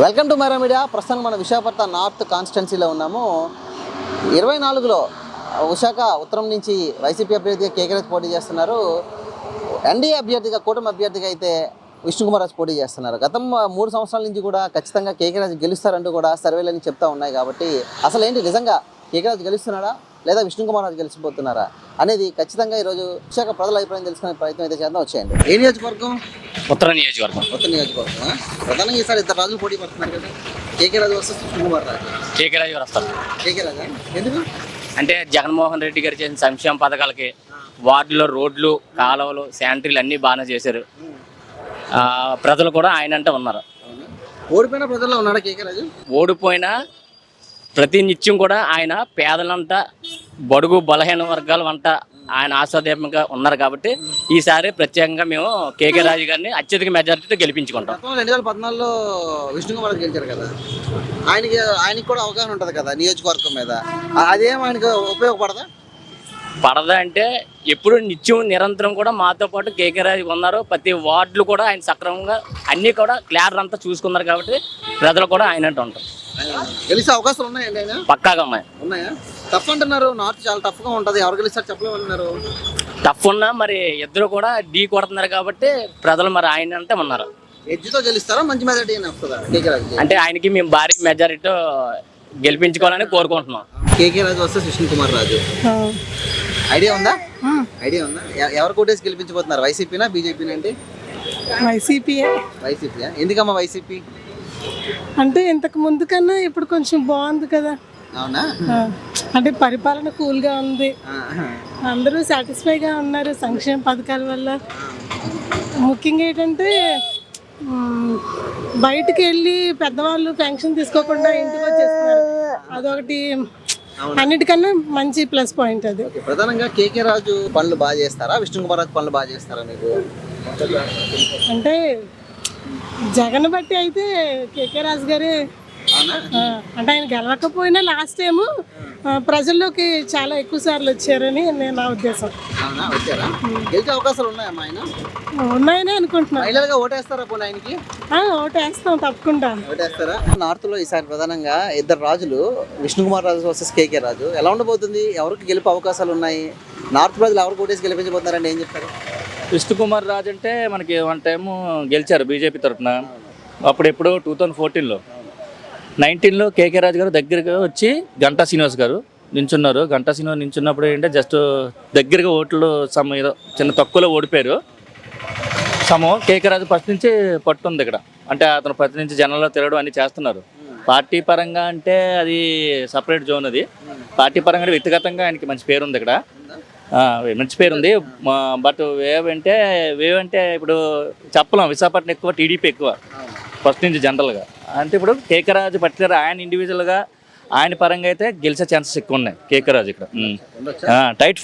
Welcome to Myra media. ప్రస్తుతం మన Visakhapatnam north కాన్స్టిట్యున్సీలో ఉన్నాము. 24లో విశాఖ ఉత్తరం నుంచి వైసీపీ అభ్యర్థిగా కేకరాజ్ పోటీ చేస్తున్నారు. ఎన్డీఏ అభ్యర్థిగా కూటమి అభ్యర్థిగా అయితే విష్ణుకుమార్ రాజు పోటీ చేస్తున్నారు. గతం 3 సంవత్సరాల నుంచి కూడా ఖచ్చితంగా కేకరాజ్ గెలుస్తారంటూ కూడా సర్వేలన్నీ చెప్తా ఉన్నాయి. కాబట్టి అసలు ఏంటి నిజంగా కేకరాజ్ గెలుస్తున్నాడా లేదా విష్ణుకుమార్ రాజు గెలిచిపోతున్నారా అనేది ఖచ్చితంగా ఈరోజు విశాఖ ప్రజల అభిప్రాయం తెలుసుకునే ప్రయత్నం అయితే చేద్దాం. వచ్చేయండి. ఏ నియోజకవర్గం? ఉత్తర నియోజకవర్గం. ఉత్తర నియోజకవర్గం. ప్రధానంగా ఈసారి ఇద్దరు రాజులు పోటీ పడుతున్నారు కదా, కేకరాజ్ వర్సెస్ విష్ణుకుమార్ రాజు. కేకరాజ్ వస్తారు. కేకరాజా ఎందుకు? అంటే జగన్మోహన్ రెడ్డి గారు చేసిన సంక్షేమ పథకాలకి వార్డులో రోడ్లు, కాలువలు, శానిటరీలు అన్నీ బాగానే చేశారు. ప్రజలు కూడా ఆయన అంటే ఉన్నారు. ఓడిపోయిన ప్రజల్లో ఉన్నాడా కేకరాజు? ఓడిపోయినా ప్రతి నిత్యం కూడా ఆయన పేదలంతా, బడుగు బలహీన వర్గాల వంట ఆయన ఆస్వాద్యంగా ఉన్నారు. కాబట్టి ఈసారి ప్రత్యేకంగా మేము కేకే రాజు గారిని అత్యధిక మెజారిటీతో గెలిపించుకుంటాం. 2014లో విష్ణుకుమార్ రాజు గెలిచారు కదా, ఆయనకి కూడా అవగాహన ఉంటుంది కదా నియోజకవర్గం మీద. అదేం ఆయనకు ఉపయోగపడదా? పడదా అంటే ఎప్పుడు నిత్యం నిరంతరం కూడా మాతో పాటు కేకే రాజు ఉన్నారు. ప్రతి వార్డులు కూడా ఆయన సక్రమంగా అన్నీ కూడా క్లియర్ అంతా చూసుకున్నారు. కాబట్టి ప్రజలు కూడా ఆయన అంటే ఉంటారు. గెలిచే అవకాశాలు ఉన్నాయండి ఆయన? పక్కాగా ఉన్నాయా? టఫ్ అంటున్నారు, నార్త్ చాలా టఫ్గా ఉంటుంది, ఎవరు గెలుస్తారు చెప్పలేమన్నారు. టఫ్ ఉన్నా మరి ఇద్దరు కూడా ఢీ కొడుతున్నారు. కాబట్టి ప్రజలు మరి ఆయన అంటే ఉన్నారు. ఎడ్జ్తో గెలుస్తారా? మంచి మెజారిటీ వస్తుందా కేకే రాజు? అంటే ఆయనకి మేము భారీ మెజారిటీతో గెలిపించుకోవాలని కోరుకుంటున్నాం. కేకే రాజు వస్తే విష్ణుకుమార్ రాజు ఐడియా ఉందా? ఎవరు కోటేసి గెలిపించబోతున్నారు? వైసీపీనా బీజేపీనా? అంటే వైసీపీయా. ఎందుకమ్మా వైసీపీ? అంటే ఇంతకు ముందు కన్నా ఇప్పుడు కొంచెం బాగుంది కదా. అవునా? అంటే పరిపాలన కూల్గా ఉంది, అందరూ సాటిస్ఫైగా ఉన్నారు సంక్షేమ పథకాల వల్ల. ముఖ్యంగా ఏంటంటే బయటికి వెళ్ళి పెద్దవాళ్ళు పెన్షన్ తీసుకోకుండా ఇంటికి వచ్చేస్తున్నారు. అదొకటి అన్నిటికన్నా మంచి ప్లస్ పాయింట్ అది. ప్రధానంగా కేకే రాజు పనులు బాగా చేస్తారా, విష్ణుకుమార్ రాజు పనులు బాగా చేస్తారా మీకు? అంటే జగన్ బట్టి అయితే కేకే రాజు గారే. అంటే ఆయన గెలవకపోయినా లాస్ట్ టైం ప్రజల్లోకి చాలా ఎక్కువ సార్లు వచ్చారని నా ఉద్దేశం. గెలిచే అవకాశాలు ఉన్నాయమ్మా ఆయన? ఉన్నాయని అనుకుంటున్నాను. మహిళలుగా ఓటేస్తారా పోనీ ఆయనకి? ఓటేస్తాం, తప్పకుండా ఓటేస్తారా. నార్త్ లో ఈసారి ప్రధానంగా ఇద్దరు రాజులు, విష్ణుకుమార్ రాజు వర్సెస్ కేకే రాజు. ఎలా ఉండబోతుంది? ఎవరికి గెలిపే అవకాశాలు ఉన్నాయి? నార్త్ ప్రజలు ఎవరికి ఓటేసి గెలిపించబోతున్నారండి, ఏం చెప్తారు? విష్ణుకుమార్ రాజు అంటే మనకి 1 టైము గెలిచారు బీజేపీ తరఫున. అప్పుడు ఎప్పుడో 2014లో. 19లో కేకే రాజు గారు దగ్గరగా వచ్చి గంటా శ్రీనివాస్ గారు నించున్నారు. గంటా శ్రీనివాస్ నించున్నప్పుడు ఏంటంటే జస్ట్ దగ్గరగా ఓట్లు ఏదో చిన్న తక్కువలో ఓడిపోయారు. కేకే రాజు ఫస్ట్ నుంచి పట్టుంది ఇక్కడ. అంటే అతను ప్రతి నుంచి జనంలో తిరగడం అన్నీ చేస్తున్నారు. పార్టీ పరంగా అంటే అది సపరేట్ జోన్. అది పార్టీ పరంగా వ్యక్తిగతంగా ఆయనకి మంచి పేరు ఉంది ఇక్కడ, మంచి పేరు ఉంది. బట్ వేవ్ అంటే ఇప్పుడు చెప్పలేం. విశాఖపట్నం ఎక్కువ, టీడీపీ ఎక్కువ ఫస్ట్ నుంచి జనరల్గా. అంటే ఇప్పుడు కేకే రాజు పర్టికులర్ ఆయన ఇండివిజువల్గా ఆయన పరంగా అయితే గెలిచే ఛాన్సెస్ ఎక్కువ ఉన్నాయి కేకే రాజు ఇక్కడ. టైట్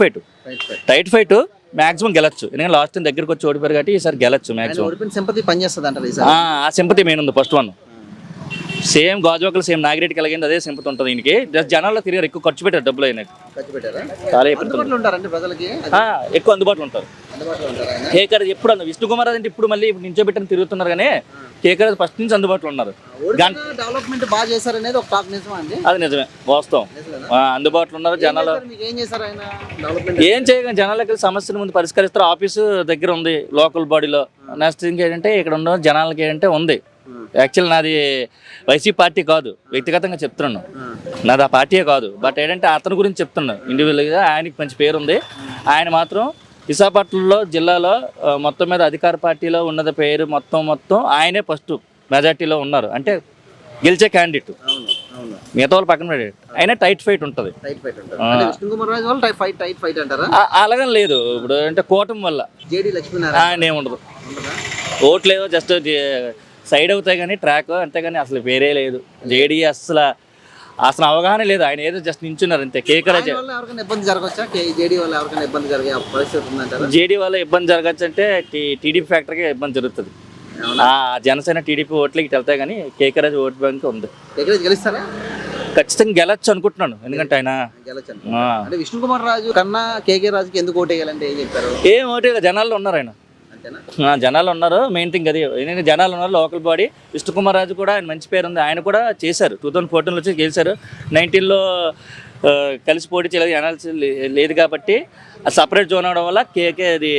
ఫైట్ మ్యాక్సిమం గెలచ్చు. ఎందుకంటే లాస్ట్ టైం దగ్గరకు వచ్చి ఓడిపోయారు కాబట్టి ఈసారి గెలచ్చు మ్యాక్సిమం. సింపతి పనిచేస్తుంది. ఆ సింపతి మెయిన్ ఉంది. ఫస్ట్ 1 సేమ్ గాజువాకలు సేమ్ నాగిరెడ్డికి కలిగింది, అదే సింపతి ఉంటుంది ఈయనకి. జస్ట్ జనాల్లో తిరిగారు, ఎక్కువ ఖర్చు పెట్టారు, డబ్బులు అయినట్టు ఎక్కువ అందుబాటులో ఉంటారు. కేకరాజ్ ఎప్పుడు విష్ణుకుమార్ రాజు అంటే ఇప్పుడు మళ్ళీ నించోబెట్టని తిరుగుతున్నారు, కానీ కేకరాజ్ ఫస్ట్ నుంచి అందుబాటులో ఉన్నారు. డెవలప్మెంట్ బాగా చేశారనేది ఒక టాక్. నిజమా అండి? అది నిజమే, వాస్తవం. అందుబాటులో ఉన్నారు. జనాలు ఏం చేయగలం, జనాలకి సమస్యల ముందు పరిష్కరిస్తారు. ఆఫీసు దగ్గర ఉంది లోకల్ బాడీలో. నెక్స్ట్ ఇంకేంటంటే ఇక్కడ ఉన్న జనాలకి ఏంటంటే ఉంది. యాక్చువల్ నాది వైసీపీ పార్టీ కాదు, వ్యక్తిగతంగా చెప్తున్నాను, నాది ఆ పార్టీయే కాదు. బట్ ఏంటంటే అతని గురించి చెప్తున్నాను ఇండివిజువల్గా. ఆయనకి మంచి పేరు ఉంది. ఆయన మాత్రం విశాఖపట్నంలో జిల్లాలో మొత్తం మీద అధికార పార్టీలో ఉన్నది పేరు మొత్తం ఆయనే ఫస్ట్ మెజార్టీలో ఉన్నారు. అంటే గెలిచే క్యాండిడేట్. మిగతా వాళ్ళు పక్కన పెట్టాడు. అయినా టైట్ ఫైట్ ఉంటుంది. అలాగని లేదు. ఇప్పుడు అంటే కూటమి వల్ల ఆయన ఏముండదు, ఓట్లు లేదో జస్ట్ సైడ్ అవుతాయి కానీ ట్రాక్, అంతేగాని అసలు వేరే లేదు. జేడీ అసలు అవగాహన లేదు. ఆయన ఏదో జస్ట్ నించున్నారు అంతే. కేకరాజ్ జేడీ వల్ల ఇబ్బంది జరగచ్చు అంటే టీడీపీ ఫ్యాక్టరీకి ఇబ్బంది జరుగుతుంది. జనసేన టీడీపీ ఓట్లకి వెళ్తాయి కానీ కేకరాజ్ ఓట్ బ్యాంక్ ఉంది. ఖచ్చితంగా గెలచ్చు అనుకుంటున్నాను. ఎందుకంటే ఆయన విష్ణుకుమార్ రాజు కన్నా కేకే రాజుకి ఎందుకు ఓటేయాలంటే ఏం చెప్తారు? ఏం ఓటే జనాల్లో ఉన్నారు ఆయన. జనాలు ఉన్నారు, మెయిన్ థింగ్ అది. ఎందుకంటే జనాలు ఉన్నారు, లోకల్ బాడీ. విష్ణుకుమార్ రాజు కూడా ఆయన మంచి పేరు ఉంది, ఆయన కూడా చేశారు. 2014లో వచ్చి గెలిచారు. 19లో కలిసి పోటీ చేయలేదు, ఎనాలిసిస్ లేదు కాబట్టి సపరేట్ జోన్ అవడం వల్ల కేకే అది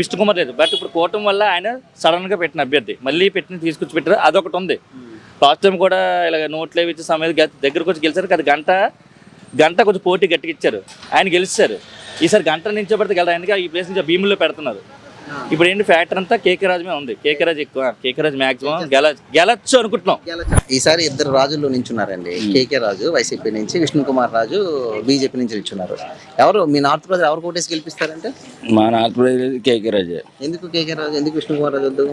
విష్ణుకుమార్ లేదు. బట్ ఇప్పుడు కూటమి వల్ల ఆయన సడన్గా పెట్టిన అభ్యర్థి మళ్ళీ తీసుకొచ్చి పెట్టారు, అదొకటి ఉంది. లాస్ట్ టైం కూడా ఇలా నోట్లు ఇచ్చే సమయం దగ్గరకు వచ్చి గెలిచారు కదా, గంట కొంచెం పోటీ గట్టిగా ఇచ్చారు, ఆయన గెలిచారు. ఈసారి గంట నించోబెడితే గెలరు, ఎందుకంటే ఈ ప్లేస్ నుంచి భీముల్లో పెడుతున్నారు. ఇప్పుడు ఏంటి ఫ్యాక్టర్ అంతా కేకే రాజు మీద ఉంది. కేకే రాజు ఎక్కువ, కేకే రాజు మ్యాక్సిమం గెలచ్చు అనుకుంటున్నాం. ఈసారి ఇద్దరు రాజులు నించున్నారండి. కేకే రాజు వైసీపీ నుంచి, విష్ణుకుమార్ రాజు బీజేపీ నుంచి నించున్నారు. ఎవరు మీ నార్త్ ప్రజలు ఎవరు కోటేసి గెలిపిస్తారంటే? మా నార్త్ ప్రదేశ్ కేకే రాజే. ఎందుకు కేకే రాజు, ఎందుకు విష్ణుకుమార్ రాజు వద్దు?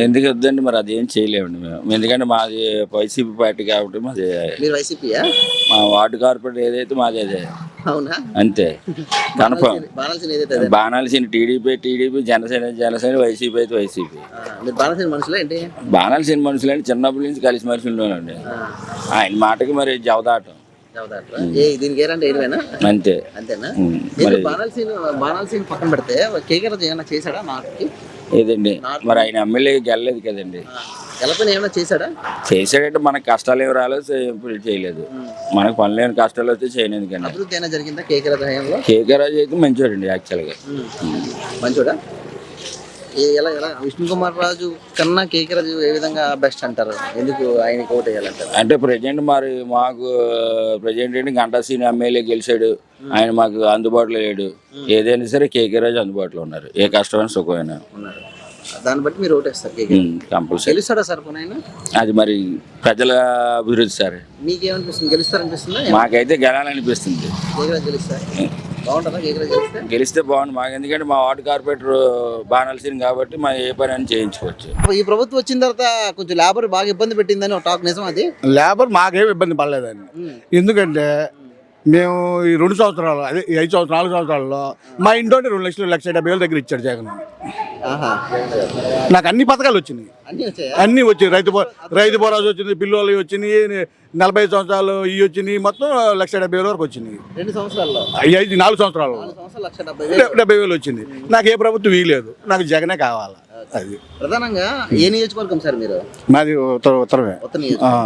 ఎందుకు వద్దండి, మరి అదేం చేయలేమండి మేము. ఎందుకంటే మాది వైసీపీ పార్టీ కాబట్టి మాది. మీరు వైసీపీయా? మా వార్డు కార్పొరేట్ ఏదైతే మాది అదే. అవునా? అంతే, కన్ఫర్మ్. బాణాల్సిన ఏదైతే బాణాల్సిన టీడీపీ, జనసేన, వైసీపీ అయితే వైసీపీ. మీరు బాణాల్సిన మనుషులే ఏంటి? బాణాల్సిన మనుషులంటే చిన్నప్పటి నుంచి కలిసి మనుషుల్లోనండి. ఆయన మాటకి మరి జవదాటం. దీనికి ఏరంటే ఏమైనా అంతే. అంతేనా? మరి బాణాల్సిన పక్కన పెడితే కేకే రాజు ఏమైనా చేశాడా నార్త్కి? ఏదండి, మరి ఆయన ఎమ్మెల్యే గెలలేదు కదండి. గెలపని ఏమైనా చేశాడా? చేసాడంటే మనకు కష్టాలు ఏమి రాలేదు, ఇప్పుడు చేయలేదు. మనకు పని లేని కష్టాలు వస్తే చేయలేదు. కానీ అభివృద్ధి అయినా జరిగిందా కేకే రాజు హయాంలో? కేకే రాజు అయితే మంచివాడండి యాక్చువల్గా. మంచోడా? ఎలా విష్ణుకుమార్ రాజు కన్నా కేకే రాజు ఏ విధంగా బెస్ట్ అంటారు? ఎందుకు ఆయనకి ఓటు వేయాలంటారు? అంటే ప్రజెంట్ మరి మాకు ప్రజెంట్ ఏంటి, గంటా సీని ఎమ్మెల్యే గెలిచాడు, ఆయన మాకు అందుబాటులో లేడు. ఏదైనా సరే కేకే రాజు అందుబాటులో ఉన్నారు, ఏ కష్టమైన సుఖమైనా ఉన్నారు. దాన్ని బట్టి మీరు ఓటేస్తారు కేకే కంపల్సరీ. గెలుస్తాడా సార్ పోయినా? అది మరి ప్రజల అభివృద్ధి సార్. మీకేమనిపిస్తుంది, గెలుస్తారనిపిస్తుందా? మాకైతే గెలాలనిపిస్తుంది. కేకే రాజు గెలుస్తారు, బాగుంటుందా కేకే రాజు గెలిస్తే? గెలిస్తే బాగుంది మాకు, ఎందుకంటే మా వార్డు కార్పొరేటర్ బాణాల్సిన కాబట్టి మా ఏ పని అని చేయించుకోవచ్చు. ఈ ప్రభుత్వం వచ్చిన తర్వాత కొంచెం లేబర్ బాగా ఇబ్బంది పెట్టిందని ఒక టాక్, నిజం అది? లేబర్ మాకేం ఇబ్బంది పడలేదండి. ఎందుకంటే మేము ఈ 2 సంవత్సరాలు, అదే 5 సంవత్సరాలు 4 సంవత్సరాల్లో మా ఇంట్లో 2,70,000 దగ్గర ఇచ్చాడు జగన్. నాకు అన్ని పథకాలు వచ్చినాయి, అన్నీ వచ్చాయి. రైతు భరోసా వచ్చింది, పిల్లలు వచ్చినాయి, 45 సంవత్సరాలు ఇవి వచ్చినాయి, మొత్తం 1,70,000 వరకు వచ్చినాయి. 2 సంవత్సరాల్లో 4 సంవత్సరాలు 70,000 వచ్చింది. నాకు ఏ ప్రభుత్వం ఇవ్వలేదు, నాకు జగనే కావాలి. అది ప్రధానంగా ఏ నియోజకవర్గం సార్ మీరు? మాది ఉత్తరమే.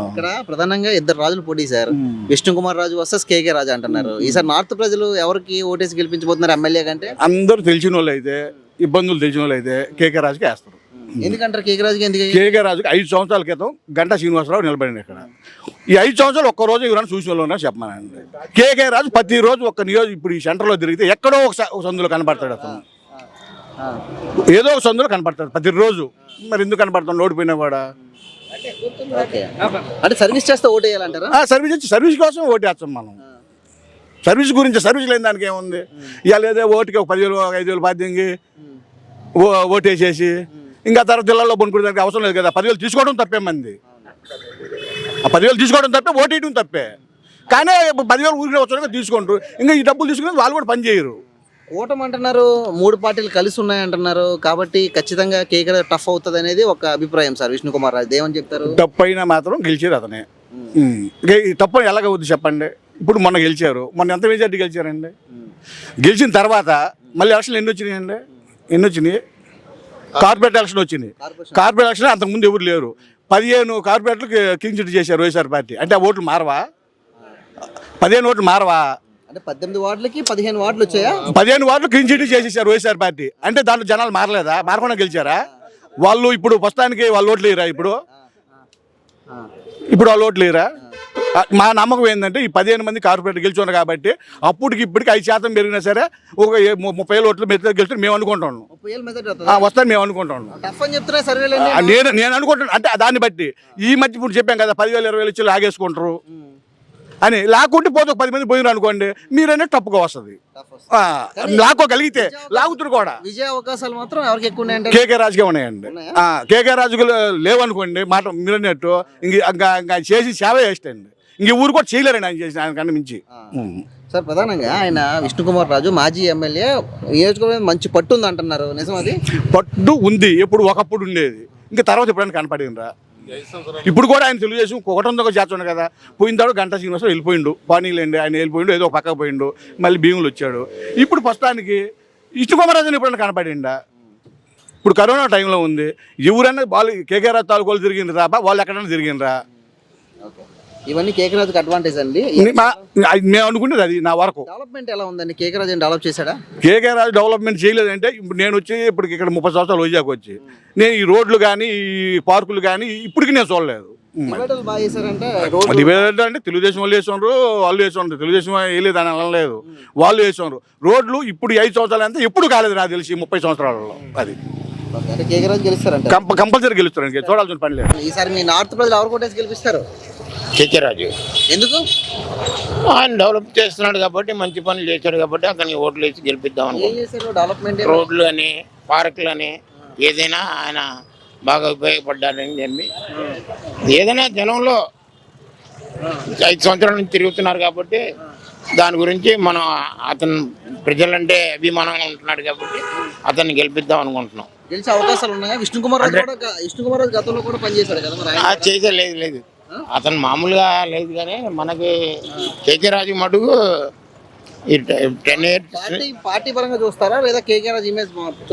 ఇక్కడ ప్రధానంగా ఇద్దరు రాజులు పోటీ సార్, విష్ణుకుమార్ రాజు వర్సెస్ కేకే రాజు అంటున్నారు. ఈసారి నార్త్ ప్రజలు ఎవరికి ఓటేసి గెలిపించబోతున్నారు ఎమ్మెల్యే కంటే? అందరూ తెలిసిన వాళ్ళు అయితే, ఇబ్బందులు తెలిసిన వాళ్ళు అయితే కేకే రాజుకి వేస్తారు. ఎందుకంటారు కేకే రాజుకి? ఎందుకు? కేకే రాజుకి 5 సంవత్సరాల క్రితం గంటా శ్రీనివాసరావు నిలబడింది ఇక్కడ. ఈ 5 సంవత్సరాలు ఒక్కరోజు ఎవరైనా చూసిన వాళ్ళు ఉన్నా చెప్పమనండి. కేకే రాజు ప్రతిరోజు ఒక్క ఇప్పుడు ఈ సెంటర్లో తిరిగితే ఎక్కడో ఒక సందులో కనబడతాడు అతను, ఏదో ఒక సందులో కనపడతాడు ప్రతిరోజు. మరి ఎందుకు కనపడతాడు ఓడిపోయినా కూడా? అంటే సర్వీస్ చేస్తే ఓటు వేయాలంటారా? సర్వీస్ కోసం ఓటేస్తాం మనం. సర్వీస్ గురించి, సర్వీస్ లేని దానికి ఏముంది? ఇవాళ ఏదో ఓటుకి ఒక 10,000 5,000 బాధ్యంగి ఓటేసేసి ఇంకా తర్వాత జిల్లాలో కొనుక్కునేదానికి అవసరం లేదు కదా. 10,000 తీసుకోవడం తప్పే మంది, ఆ 10,000 తీసుకోవడం తప్పే, ఓటేయడం తప్పే. కానీ 10,000 ఊరికే వచ్చాక తీసుకుంటారు, ఇంకా ఈ డబ్బులు తీసుకుని వాళ్ళు కూడా పని చేయరు. కూటమి అంటున్నారు, 3 పార్టీలు కలిసి ఉన్నాయంటున్నారు, కాబట్టి ఖచ్చితంగా కేకే రాజు టఫ్ అవుతుంది అనేది ఒక అభిప్రాయం సార్. విష్ణుకుమార్ రాజు ఏమని చెప్తారు? తప్పు అయినా మాత్రం గెలిచేది అతనే. తప్పు ఎలాగ అవుద్ది చెప్పండి? ఇప్పుడు మొన్న గెలిచారు, మొన్న ఎంత మెజార్టీ గెలిచారండి? గెలిచిన తర్వాత మళ్ళీ ఎలక్షన్లు ఎన్ని వచ్చినాయి? కార్పొరేట్ ఎలక్షన్ వచ్చింది. కార్పొరేట్ ఎలక్షన్ అంతకుముందు ఎవరు లేరు. 15 కార్పొరేట్లకు క్లీన్ చిట్ చేశారు వైఎస్ఆర్ పార్టీ. అంటే ఆ ఓట్లు మారవా? 15 ఓట్లు మారవా? అంటే 18 వార్డులకి 15 వార్డులు వచ్చాయా? 15 వార్డులు క్లీన్ చిట్ చేసేసారు వైఎస్ఆర్ పార్టీ. అంటే దాంట్లో జనాలు మారలేదా? మారకుండా గెలిచారా వాళ్ళు? ఇప్పుడు ప్రస్తుతానికి వాళ్ళు ఓట్లు లేరా? ఇప్పుడు వాళ్ళు ఓట్లు లేరా? మా నమ్మకం ఏంటంటే ఈ 15 మంది కార్పొరేటర్ గెలిచున్నారు కాబట్టి అప్పటికి ఇప్పటికి 5% పెరిగినా సరే ఒక 30,000 ఓట్లు గెలిచి మేము అనుకుంటాను, వస్తాను మేము అనుకుంటాను. నేను అనుకుంటాను. అంటే దాన్ని బట్టి ఈ మధ్య ఇప్పుడు చెప్పాం కదా 10,000 20,000 ఇచ్చి లాగేసుకుంటారు అని. లాక్కుంటే పోతే 10 మంది పోయినారు అనుకోండి, మీరైనా తప్పుగా వస్తుంది. లాక్కోగలిగితే లాగుతురు కూడా. విజయ అవకాశాలు మాత్రం ఎవరికి ఎక్కువ ఉన్నాయంటే కేకే రాజుకే ఉన్నాయండి. కేకే రాజుకు లేవనుకోండి మాట మీరు అన్నట్టు ఇంకా చేసి సేవ చేస్తండి. ఇంక ఊరు కూడా చేయలేరండి ఆయన చేసిన, ఆయన కన్నా మించి. సార్ ప్రధానంగా ఆయన విష్ణుకుమార్ రాజు మాజీ ఎమ్మెల్యే, నియోజకవర్గం మంచి పట్టు ఉంది అంటున్నారు, నిజం అది? పట్టు ఉంది, ఎప్పుడు ఒకప్పుడు ఉండేది, ఇంకా తర్వాత ఎప్పుడైనా కనపడిందిరా? ఇప్పుడు కూడా ఆయన తెలుగుదేశం ఒకటొందొక చేస్తుండే కదా. పోయిందాడు గంటా శ్రీనివాసరావు వెళ్ళిపోయిండు, పానీలేండి ఆయన వెళ్ళిపోయిండు, ఏదో పక్కకు పోయిండు, మళ్ళీ భీములు వచ్చాడు. ఇప్పుడు ప్రస్తుతానికి విష్ణుకుమార్ రాజుని ఎప్పుడైనా కనపడిండా? ఇప్పుడు కరోనా టైంలో ఉంది, ఎవరైనా వాళ్ళు కేకే రాజు తాలూకు వాళ్ళు తిరిగిండ్రా వాళ్ళు ఎక్కడైనా తిరిగిండ్రా? ఓకే, ఇవన్నీ కేకరాజుకి అడ్వాంటేజ్ అండి. మేము అనుకునేది అది నా వరకు. డెవలప్మెంట్ ఎలా ఉందండి? కేకరాజు డెవలప్ చేశాడా? కేకే రాజు డెవలప్మెంట్ చేయలేదంటే ఇప్పుడు నేను వచ్చి ఇప్పటికి ఇక్కడ 30 సంవత్సరాలు వైజాగ్ వచ్చి నేను ఈ రోడ్లు కానీ ఈ పార్కులు కానీ ఇప్పటికి నేను చూడలేదు. డివైడర్లు బాగా చేశారంటే డివైడర్ అంటే తెలుగుదేశం వాళ్ళు వేసుకున్నారు, వాళ్ళు వేసుకున్నారు. తెలుగుదేశం వేయలేదు అని అనలేదు, వాళ్ళు వేసుకున్నారు. రోడ్లు ఇప్పుడు 5 సంవత్సరాలు అంతా ఎప్పుడు కాలేదు నాకు తెలిసి 30 సంవత్సరాలలో. అది అంటే కేకరాజు గెలుస్తారంట. కంపల్సరీ గెలుస్తారు, చూడాల్సిన పని లేదు. ఈసారి మీ నార్త్ ప్రజలు ఎవరు కొట్టేసి గెలిపిస్తారు? కేకే రాజు ఎందుకు? ఆయన డెవలప్ చేస్తున్నాడు కాబట్టి, మంచి పనులు చేశాడు కాబట్టి అతనికి ఓట్లు వేసి గెలిపిద్దాం ఏం అనుకుంటున్నాం. చేశారు డెవలప్మెంట్? రోడ్లు అని, పార్కులు అని, ఏదైనా ఆయన బాగా ఉపయోగపడ్డారని చెప్పి, ఏదైనా జనంలో 5 సంవత్సరాల నుంచి తిరుగుతున్నారు కాబట్టి దాని గురించి మనం అతను ప్రజలంటే అభిమానంగా ఉంటున్నాడు కాబట్టి అతన్ని గెలిపిద్దాం అనుకుంటున్నాం. గెలిచే అవకాశాలు ఉన్నాయా? విష్ణుకుమార్ రాజు గతంలో కూడా పనిచేశాడు కదా మరి ఆయన? చేసే లేదు అతను మామూలుగా లేదు, కానీ మనకి కేకే రాజు మటుకు ఈ 10 years పార్టీ పరంగా చూస్తారా లేదా కేకే రాజు ఇమేజ్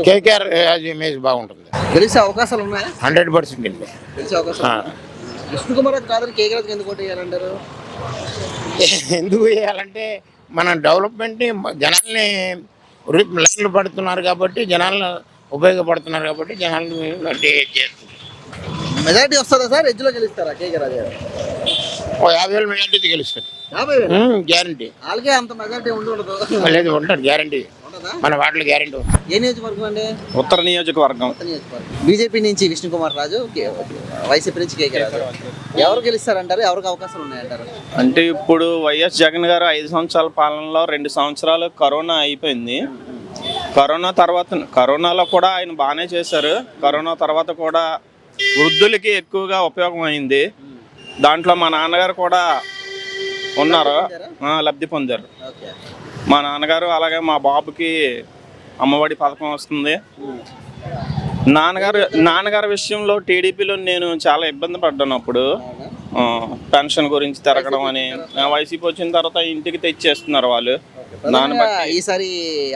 కేకేఆర్ రాజు ఇమేజ్ బాగుంటుంది. గెలిచే అవకాశాలు ఉన్నాయా? 100% అండి. గెలిచే అవకాశాలు. విష్ణుకుమార్ రాజు కాదని కేకే రాజుకి ఎందుకు ఓటు వేయాలంటారు? ఎందుకు చేయాలంటే మన డెవలప్మెంట్ని జనాల్ని లైన్లు పడుతున్నారు కాబట్టి, జనాలు ఉపయోగపడుతున్నారు కాబట్టి జనాలు చేస్తుంది. మెజారిటీ వస్తుందా సార్? ఎడ్జ్లో గెలుస్తారా కేకే రాజు గారు? 50,000 మెజార్టీ గెలుస్తారు 50,000 గ్యారంటీ. వాళ్ళకే అంత మెజారిటీ ఉండదు. లేదు, ఉంటాడు గ్యారంటీ. మన వాటిలో గ్యారంటీ. ఏ నియోజకవర్గం అండి? ఉత్తర నియోజకవర్గం. బీజేపీ నుంచి విష్ణుకుమార్ రాజు, వైసీపీ నుంచి కేకే రాజు. ఎవరు గెలుస్తారంటారు? ఎవరికి అవకాశాలు ఉన్నాయంటారు? అంటే ఇప్పుడు వైఎస్ జగన్ గారు 5 సంవత్సరాల పాలనలో 2 సంవత్సరాలు కరోనా అయిపోయింది. కరోనాలో కూడా ఆయన బాగానే చేశారు. కరోనా తర్వాత కూడా వృద్ధులకి ఎక్కువగా ఉపయోగం అయింది. దాంట్లో మా నాన్నగారు కూడా ఉన్నారు, లబ్ధి పొందారు. మా నాన్నగారు అలాగే మా బాబుకి అమ్మఒడి పథకం వస్తుంది. నాన్నగారి విషయంలో టీడీపీలో నేను చాలా ఇబ్బంది పడ్డాను. అప్పుడు పెన్షన్ గురించి తిరగడం అని, వైసీపీ వచ్చిన తర్వాత ఇంటికి తెచ్చేస్తున్నారు వాళ్ళు. దాన్ని బట్టి ఈసారి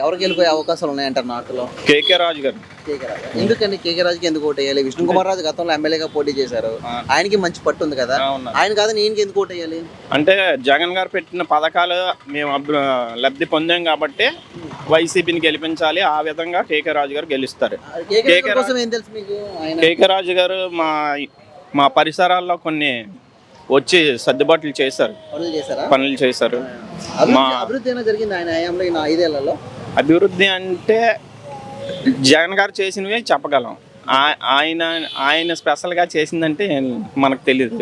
ఎవరు గెలిపోయే అవకాశాలు ఉన్నాయంటారు నార్త్లో? కేకే రాజు గారు. ఎందుకండి కేకే రాజుకి ఎందుకు ఓటు వేయాలి? విష్ణుకుమార్ రాజు గతంలో ఎమ్మెల్యేగా పోటీ చేశారు, ఆయనకి మంచి పట్టు ఉంది కదా, ఆయన కాదు ఈయనకి ఎందుకు ఓటు వేయాలి? అంటే జగన్ గారు పెట్టిన పథకాలు మేము లబ్ధి పొందాం కాబట్టి వైసీపీని గెలిపించాలి. ఆ విధంగా కేకే రాజు గారు గెలుస్తారు. కేకే రాజు గారు మా పరిసరాల్లో కొన్ని వచ్చి సర్దుబాట్లు చేశారు, పనులు చేశారు. అభివృద్ధి అంటే జగన్ గారు చేసినవి చెప్పగలం. ఆయన స్పెషల్గా చేసిందంటే మనకు తెలియదు.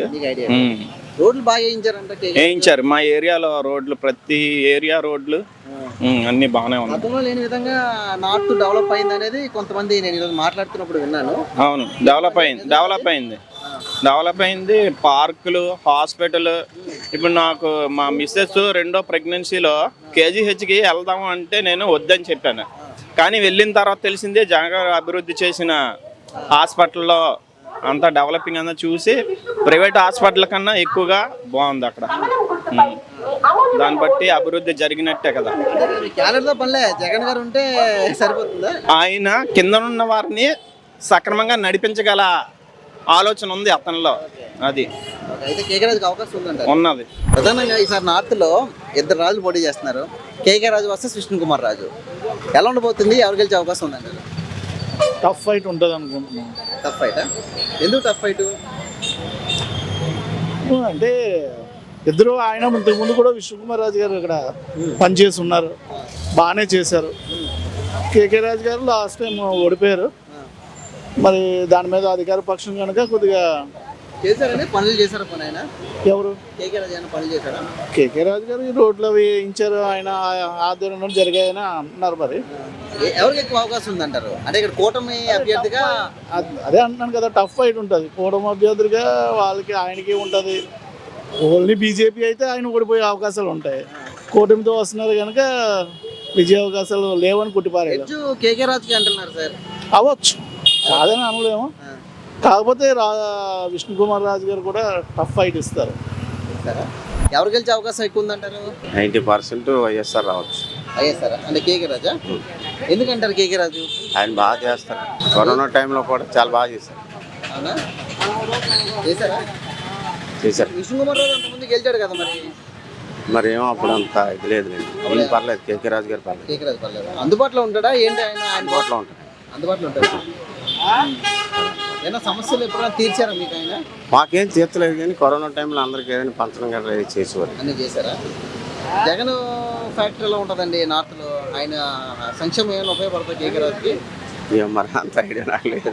రోడ్లు బాగా వేయించారు. మా ఏరియాలో రోడ్లు, ప్రతి ఏరియా రోడ్లు అన్ని బాగానే ఉన్నాయి. గతంలో లేని విధంగా నార్త్ డెవలప్ అయింది అనేది కొంతమంది నేను ఈరోజు మాట్లాడుతున్నప్పుడు విన్నాను. అవును, డెవలప్ అయింది. పార్కులు, హాస్పిటల్. ఇప్పుడు నాకు మా మిస్సెస్ 2వ ప్రెగ్నెన్సీలో కేజీహెచ్కి వెళ్దాము అంటే నేను వద్దని చెప్పాను. కానీ వెళ్ళిన తర్వాత తెలిసిందే జగన్ గారు అభివృద్ధి చేసిన హాస్పిటల్లో అంతా డెవలపింగ్ అంతా చూసి ప్రైవేట్ హాస్పిటల్ కన్నా ఎక్కువగా బాగుంది అక్కడ. దాన్ని బట్టి అభివృద్ధి జరిగినట్టే కదా. జగన్ గారు ఉంటే సరిపోతుందా? ఆయన కిందనున్న వారిని సక్రమంగా నడిపించగల ఆలోచన ఉంది అతనిలో. అది అయితే కేకే రాజుకి అవకాశం ఉన్నది. ప్రధానంగా ఈసారి నార్త్ లో 2 రాజులు పోటీ చేస్తున్నారు. కేకే రాజు వర్సెస్ విష్ణుకుమార్ రాజు. ఎలా ఉండబోతుంది? ఎవరు గెలిచే అవకాశం ఉందండి? టఫ్ ఫైట్ ఉంటుంది అనుకుంటున్నాను. టఫ్ ఫైటా? ఎందుకు టఫ్ ఫైట్ అంటే ఇద్దరు ఆయన ముందు కూడా విష్ణుకుమార్ రాజు గారు ఇక్కడ పనిచేసి ఉన్నారు, బాగానే చేశారు. కేకే రాజు గారు లాస్ట్ టైం ఓడిపోయారు. మరి దాని మీద అధికార పక్షం కనుక కొద్దిగా చేశారని పనులు చేశారు. పని ఆయన ఎవరు? కేకే రాజు ఆయన పనులు చేశారా? కేకే రాజు గారు ఈ రోడ్లు అవి వేయించారు, ఆయన ఆధ్వర్యంలో జరిగాయని అంటున్నారు. మరి ఎవరికి ఎక్కువ అవకాశం ఉందంటారు? అంటే ఇక్కడ కూటమి అభ్యర్థిగా అదే అంటున్నాను కదా, టఫ్ ఫైట్ ఉంటుంది. కూటమి అభ్యర్థిగా వాళ్ళకి ఆయనకి ఉంటుంది. ఓన్లీ బీజేపీ అయితే ఆయన ఓడిపోయే అవకాశాలు ఉంటాయి. కూటమితో వస్తున్నారు కనుక విజయ అవకాశాలు లేవని కుట్టిపారు. కేకే రాజుకి అంటున్నారు సార్. అవ్వచ్చు, కాదని అనలేము. కాకపోతే విష్ణుకుమార్ రాజు గారు కూడా టఫ్ ఫైట్ ఇస్తారు. ఎవరు గెలిచే అవకాశం ఎక్కువ ఉందంటారు? 90% వైఎస్ఆర్ రావచ్చు. అయ్యేస్తారా అంటే కేకే రాజా? ఎందుకంటారు కేకే రాజు? ఆయన బాగా చేస్తారు. కరోనా టైంలో కూడా చాలా బాగా చేశారు. అవునా? చేశారా? చేశారు. విష్ణుకుమార్ రాజు అంతకుముందు గెలిచాడు కదా మరి. మరి ఏమో అప్పుడు అంత ఇది లేదు, నేను పర్లేదు. కేకే రాజు గారు పర్లేదు. కేకే రాజు పర్లేదు. అందుబాటులో ఉంటాడా ఏంటి ఆయన? ఆయన అందుబాటులో ఉంటారు. అందుబాటులో ఉంటాడు. ఏమైనా సమస్యలు ఎప్పుడైనా తీర్చారా మీకు ఆయన? మాకేం తీర్చలేదు కానీ కరోనా టైంలో అందరికి ఏదైనా పంచడం గట్రా చేసేవారు. అన్నీ చేశారా? జగన్ ఫ్యాక్టరీ ఎలా ఉంటుందండి నార్త్లో? ఆయన సంక్షేమం ఏమైనా ఉపయోగపడుతుంది కేకే రాజుకి? ఏం మరి అంత ఐడియా నాకు లేదు.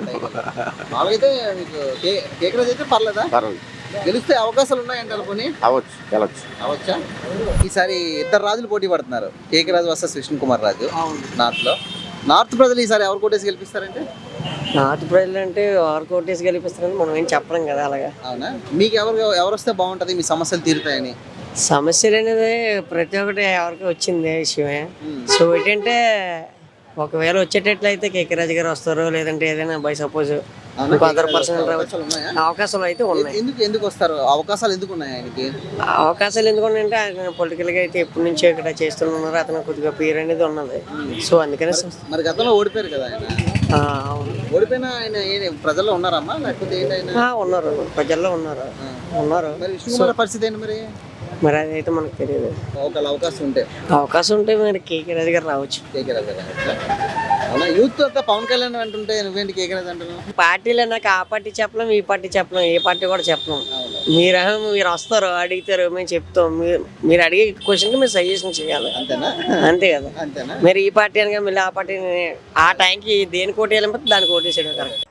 మాకైతే మీకు కేకే రాజు అయితే పర్లేదా? పర్వాలేదు, గెలిస్తే అవకాశాలు ఉన్నాయంటారు పోనీ? అవ్వచ్చు, వెళ్ళొచ్చు. అవచ్చా? ఈసారి ఇద్దరు రాజులు పోటీ పడుతున్నారు, కేకే రాజు వర్సెస్ విష్ణుకుమార్ రాజు నార్త్లో. నార్త్ ప్రజలు ఈసారి ఎవరు కోటేసి గెలిపిస్తారంటే? నార్త్ ప్రజలు అంటే ఎవరు కోటేసి గెలిపిస్తారని మనం ఏం చెప్పలేం కదా అలాగా. అవునా? మీకు ఎవరు వస్తే బాగుంటుంది, మీ సమస్యలు తీరుతాయని? సమస్యలు అనేది ప్రతి ఒక్కటి ఎవరికి వచ్చింది విషయమే. సో ఏంటంటే ఒకవేళ వచ్చేటట్లయితే కేకే రాజు గారు వస్తారు, లేదంటే ఏదైనా బై సపోజ్ ఇంకో అదర్ పర్సన్ అవకాశాలు అయితే ఉన్నాయి. ఎందుకు వస్తారు? అవకాశాలు ఎందుకు ఉన్నాయి ఆయనకి? అవకాశాలు ఎందుకున్నాయంటే ఆయన పొలిటికల్గా అయితే ఎప్పటి నుంచో ఇక్కడ చేస్తున్నారు, అతను కొద్దిగా పేరు అనేది ఉన్నది. సో అందుకనే మరి గతంలో ఓడిపోయారు కదా ఆయన. అవును, ఓడిపోయినా ఆయన ప్రజల్లో ఉన్నారమ్మా లేకపోతే ఏంటి ఆయన? ఉన్నారు, ప్రజల్లో ఉన్నారు. మరి విష్ణుకుమార్ పరిస్థితి ఏంటి మరి? మరి అదైతే మనకు తెలియదు. ఒకవేళ అవకాశం ఉంటే మరి కేకే రాజు గారు రావచ్చు. కేకే రాజు గారు అవునా? యూత్ అంతా పవన్ కళ్యాణ్ అంటుంటే నువ్వేంటి కేకే రాజు అంటున్నావు? పార్టీలో నాకు ఆ పార్టీ చెప్పలేం, ఈ పార్టీ చెప్పలేం, ఏ పార్టీ కూడా చెప్పలేం. మీరు వస్తారు, అడుగుతారు, మేము చెప్తాం. మీరు అడిగే క్వశ్చన్కి మీరు సజెషన్ చేయాలి. అంతేనా? అంతే కదా. అంతేనా? మీరు ఈ పార్టీ అనగా మళ్ళీ ఆ పార్టీ ఆ టైంకి దేని కోటి వెళ్ళిపోతే దానికి ఓటేసాడు కరెక్ట్.